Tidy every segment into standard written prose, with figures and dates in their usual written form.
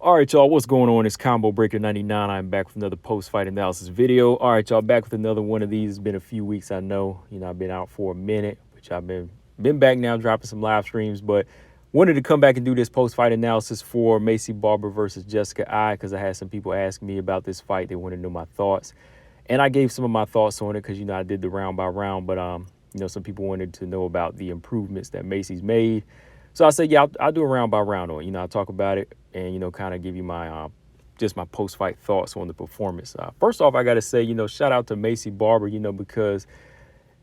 All right, y'all, what's going on? It's Combo Breaker 99. I'm back with another post-fight analysis video. All right, y'all, back with another one of these. It's been a few weeks, I know. I've been out for a minute, which I've been back now, dropping some live streams, but wanted to come back and do this post-fight analysis for Maycee Barber versus Jessica Eye because I had some people ask me about this fight. They wanted to know my thoughts, and I gave some of my thoughts on it because I did the round by round, but some people wanted to know about the improvements that Macy's made. So I said, yeah, I'll do a round by round on it. I'll talk about it and, kind of give you my just my post-fight thoughts on the performance. First off, I got to say, shout out to Maycee Barber, because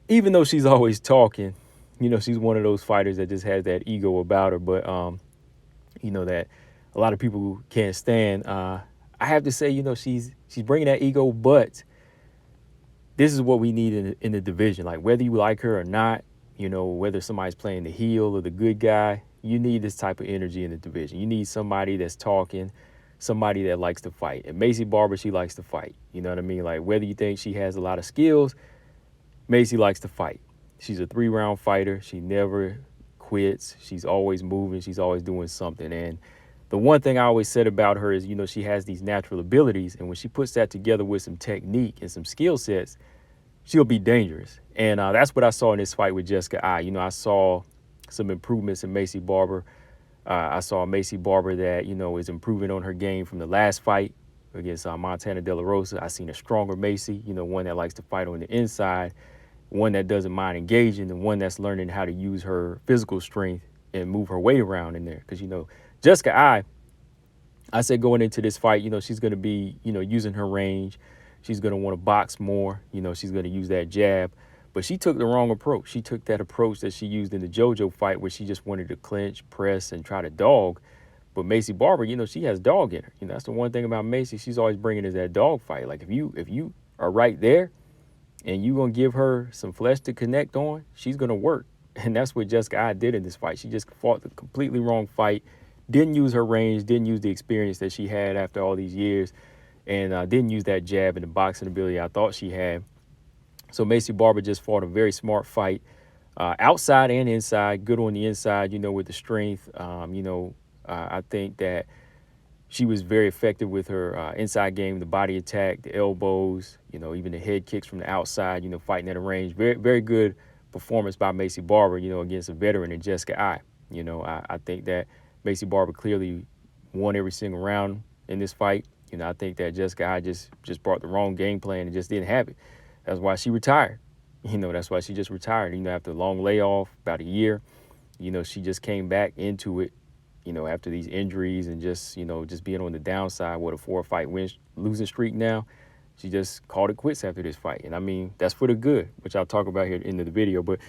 even though she's always talking, she's one of those fighters that just has that ego about her. But, that a lot of people can't stand. I have to say, she's bringing that ego, but this is what we need in the division. Like, whether you like her or not, whether somebody's playing the heel or the good guy, you need this type of energy in the division. You need somebody that's talking, somebody that likes to fight. And Maycee Barber, she likes to fight. You know what I mean? Like, whether you think she has a lot of skills, Macy likes to fight. She's a 3-round fighter. She never quits. She's always moving. She's always doing something. And the one thing I always said about her is, she has these natural abilities. And when she puts that together with some technique and some skill sets, she'll be dangerous. And that's what I saw in this fight with Jessica Eye. I saw some improvements in Maycee Barber. I saw Maycee Barber that, is improving on her game from the last fight against Montana De La Rosa. I seen a stronger Macy, one that likes to fight on the inside, one that doesn't mind engaging, and one that's learning how to use her physical strength and move her weight around in there. Because, Jessica Eye, I said going into this fight, she's going to be, using her range. She's going to want to box more. She's going to use that jab. But she took the wrong approach. She took that approach that she used in the JoJo fight where she just wanted to clinch, press, and try to dog. But Maycee Barber, she has dog in her. That's the one thing about Macy. She's always bringing is that dog fight. Like, if you are right there and you're going to give her some flesh to connect on, she's going to work. And that's what Jessica Eye did in this fight. She just fought the completely wrong fight, didn't use her range, didn't use the experience that she had after all these years, and didn't use that jab and the boxing ability I thought she had. So Maycee Barber just fought a very smart fight, outside and inside, good on the inside, with the strength. I think that she was very effective with her inside game, the body attack, the elbows, even the head kicks from the outside, fighting at a range. Very, very good performance by Maycee Barber, against a veteran in Jessica Eye. I think that Maycee Barber clearly won every single round in this fight. I think that Jessica Eye just brought the wrong game plan and just didn't have it. That's why she retired. That's why she just retired. After a long layoff, about a year, she just came back into it, after these injuries and just being on the downside with a 4-fight losing streak now. She just called it quits after this fight. And I mean, that's for the good, which I'll talk about here at the end of the video. But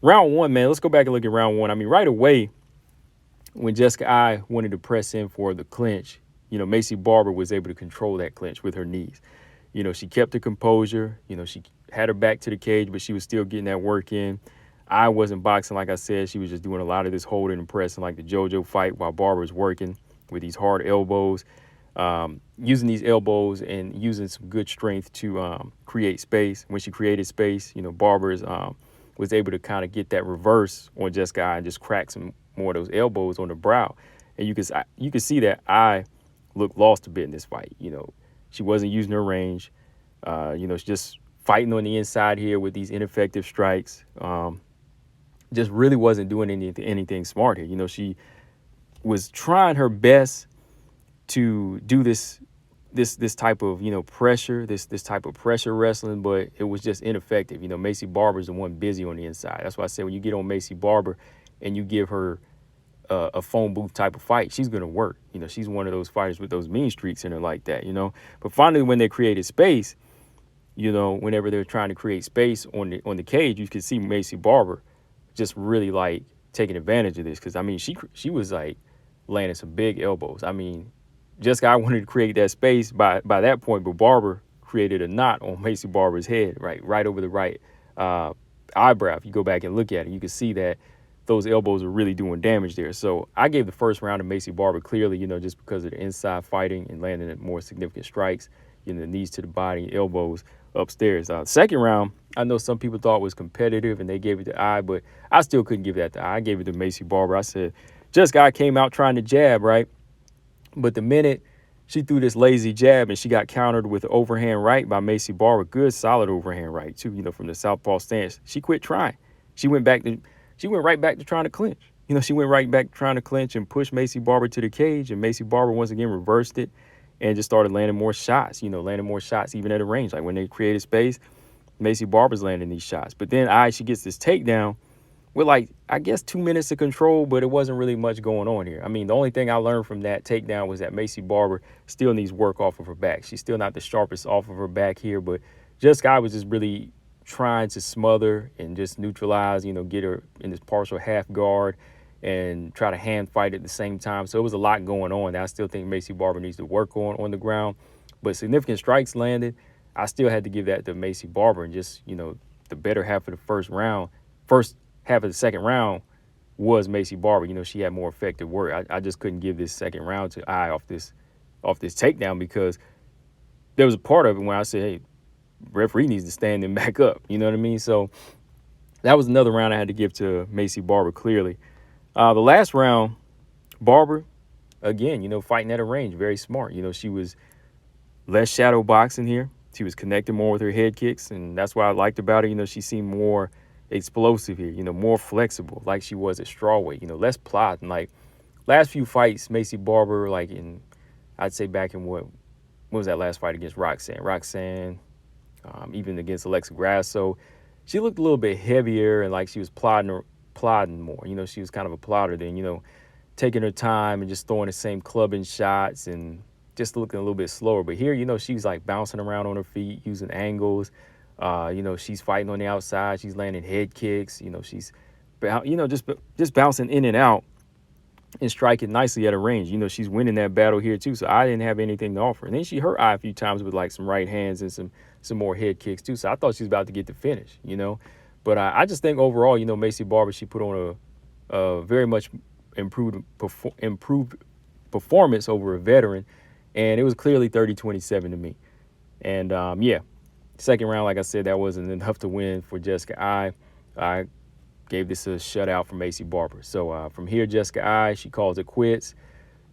round one, man, let's go back and look at round one. I mean, right away, when Jessica Eye wanted to press in for the clinch, Maycee Barber was able to control that clinch with her knees. She kept her composure. She had her back to the cage, but she was still getting that work in. I wasn't boxing, like I said. She was just doing a lot of this holding and pressing like the JoJo fight while Barber's working with these hard elbows, using these elbows and using some good strength to create space. When she created space, Barber's was able to kind of get that reverse on Jessica Eye and just crack some more of those elbows on the brow. And you can see that Eye looked lost a bit in this fight. She wasn't using her range. She's just fighting on the inside here with these ineffective strikes. Just really wasn't doing anything smart here. She was trying her best to do this type of, pressure, this type of pressure wrestling, but it was just ineffective. Maycee Barber's the one busy on the inside. That's why I said when you get on Maycee Barber and you give her a phone booth type of fight, she's going to work. She's one of those fighters with those mean streaks in her like that, But finally, when they created space, whenever they're trying to create space on the cage, you could see Maycee Barber just really like taking advantage of this. Because, I mean, she was like landing some big elbows. I mean, Jessica, I wanted to create that space by that point, but Barber created a knot on Maycee Barber's head, right over the right eyebrow. If you go back and look at it, you can see that those elbows are really doing damage there. So I gave the first round to Maycee Barber clearly, just because of the inside fighting and landing at more significant strikes, the knees to the body, elbows upstairs. Second round, I know some people thought was competitive and they gave it to Eye, but I still couldn't give that to Eye. I gave it to Maycee Barber. I said, Jessica Eye came out trying to jab, right? But the minute she threw this lazy jab and she got countered with an overhand right by Maycee Barber, good solid overhand right too, from the southpaw stance, she quit trying. She went back to she went right back to trying to clinch. She went right back trying to clinch and push Maycee Barber to the cage, and Maycee Barber once again reversed it and just started landing more shots, landing more shots even at a range. Like when they created space, Maycee Barber's landing these shots. But then she gets this takedown with I guess 2 minutes of control, but it wasn't really much going on here. I mean, the only thing I learned from that takedown was that Maycee Barber still needs work off of her back. She's still not the sharpest off of her back here, but Jessica was just really trying to smother and just neutralize, get her in this partial half guard and try to hand fight at the same time. So it was a lot going on that I still think Maycee Barber needs to work on the ground. But significant strikes landed. I still had to give that to Maycee Barber, and just, the better half of the first half of the second round was Maycee Barber. She had more effective work. I just couldn't give this second round to off this takedown, because there was a part of it when I said, hey, referee needs to stand him back up. You know what I mean? So that was another round I had to give to Maycee Barber clearly. The last round, Barber, again, fighting at a range, very smart. She was less shadow boxing here. She was connecting more with her head kicks, and that's what I liked about her. She seemed more explosive here, more flexible, like she was at strawweight, less plodding. Like last few fights, Maycee Barber, I'd say back in what was that last fight against Roxanne, even against Alexa Grasso, she looked a little bit heavier and like she was plodding more. She was kind of a plodder then, taking her time and just throwing the same clubbing shots and just looking a little bit slower. But here, she's like bouncing around on her feet, using angles. She's fighting on the outside. She's landing head kicks. She's, just bouncing in and out and striking nicely at a range. She's winning that battle here too. So I didn't have anything to offer. And then she hurt a few times with some right hands and some more head kicks too. So I thought she was about to get the finish. But I just think overall, Maycee Barber, she put on a very much improved performance over a veteran, and it was clearly 30-27 to me. And second round, like I said, that wasn't enough to win for Jessica I gave this a shutout for Maycee Barber. So from here, Jessica she calls it quits.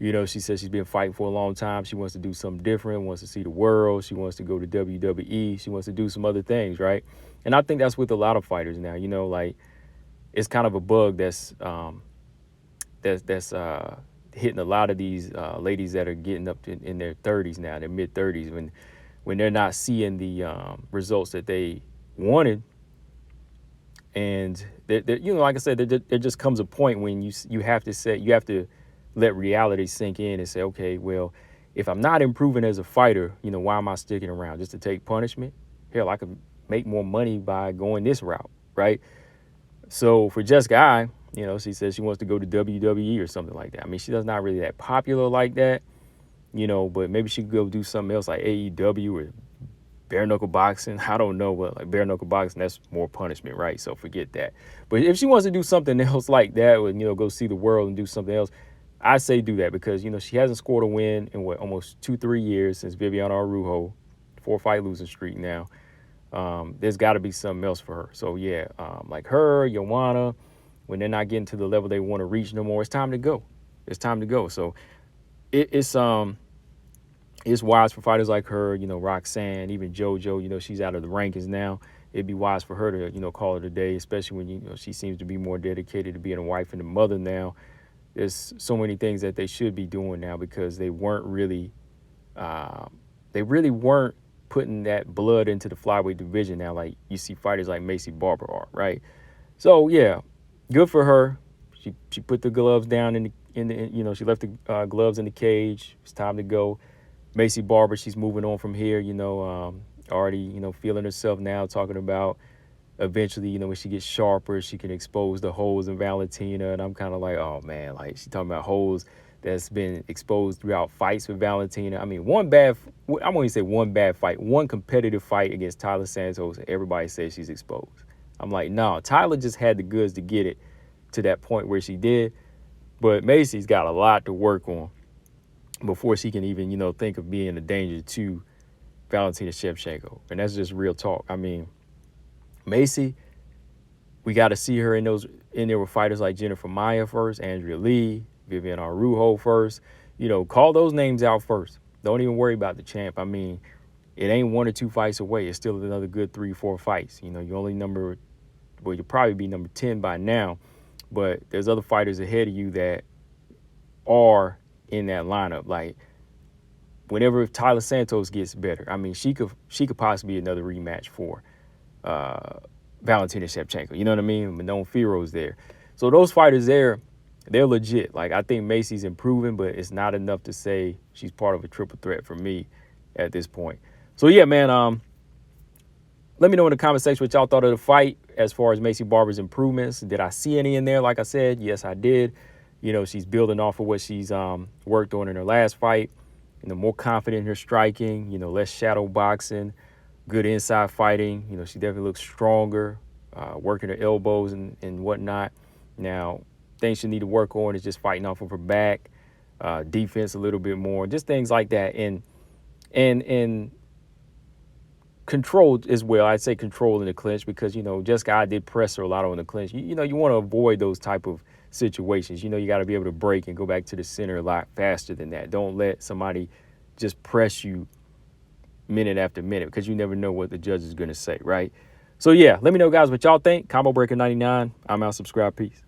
She says she's been fighting for a long time. She wants to do something different, wants to see the world. She wants to go to WWE. She wants to do some other things, right? And I think that's with a lot of fighters now. It's kind of a bug that's hitting a lot of these ladies that are getting up in their 30s now, their mid 30s, when they're not seeing the results that they wanted. And like I said, there just comes a point when you have to let reality sink in and say, okay, well, if I'm not improving as a fighter, why am I sticking around? Just to take punishment? Hell, I could make more money by going this route, right? So for Jessica she says she wants to go to WWE or something like that. I mean, she's not really that popular like that, but maybe she could go do something else like AEW or bare knuckle boxing. I don't know, but like bare knuckle boxing, that's more punishment, right? So forget that. But if she wants to do something else like that, or go see the world and do something else, I say do that, because she hasn't scored a win in almost 2-3 years since Viviana Araujo, 4-fight losing streak now. There's got to be something else for her. So yeah, like her, Joanna, when they're not getting to the level they want to reach no more, it's time to go. It's time to go. So it's wise for fighters like her, Roxanne, even JoJo, she's out of the rankings now. It'd be wise for her to, call it a day, especially when, she seems to be more dedicated to being a wife and a mother now. There's so many things that they should be doing now, because they really weren't putting that blood into the flyweight division now, like you see fighters like Maycee Barber are, right? So yeah, good for her. She put the gloves down in the she left the gloves in the cage. It's time to go. Maycee Barber, she's moving on from here, already, feeling herself now, talking about eventually, when she gets sharper, she can expose the holes in Valentina. And I'm kind of like, oh man, like she's talking about holes that's been exposed throughout fights with Valentina. I mean, I won't even say one bad fight, one competitive fight against Tyler Santos, and everybody says she's exposed. I'm like, no, Tyler just had the goods to get it to that point where she did. But Macy's got a lot to work on before she can even, think of being a danger to Valentina Shevchenko. And that's just real talk. I mean, Macy, we got to see her in there with fighters like Jennifer Maia first, Andrea Lee, Vivian Araujo first. call those names out first. Don't even worry about the champ. I mean, it ain't 1 or 2 fights away. It's still another good 3, 4 fights. You only you'll probably be number 10 by now, but there's other fighters ahead of you that are in that lineup. Like, whenever Tyler Santos gets better, I mean, she could possibly be another rematch for Valentina Shevchenko. You know what I mean? Manon Fiorot's there. So those fighters there, they're legit. Like, I think Macy's improving, but it's not enough to say she's part of a triple threat for me at this point. So, yeah, man, let me know in the comment section what y'all thought of the fight as far as Maycee Barber's improvements. Did I see any in there? Like I said, yes, I did. She's building off of what she's worked on in her last fight. More confident in her striking, less shadow boxing, good inside fighting. She definitely looks stronger, working her elbows and whatnot. Now, things she need to work on is just fighting off of her back, defense a little bit more, just things like that. And controlled as well. I'd say control in the clinch because, Jessica, I did press her a lot on the clinch. You want to avoid those type of situations. You got to be able to break and go back to the center a lot faster than that. Don't let somebody just press you minute after minute because you never know what the judge is going to say, right? So, yeah, let me know, guys, what y'all think. Combo Breaker 99. I'm out. Subscribe. Peace.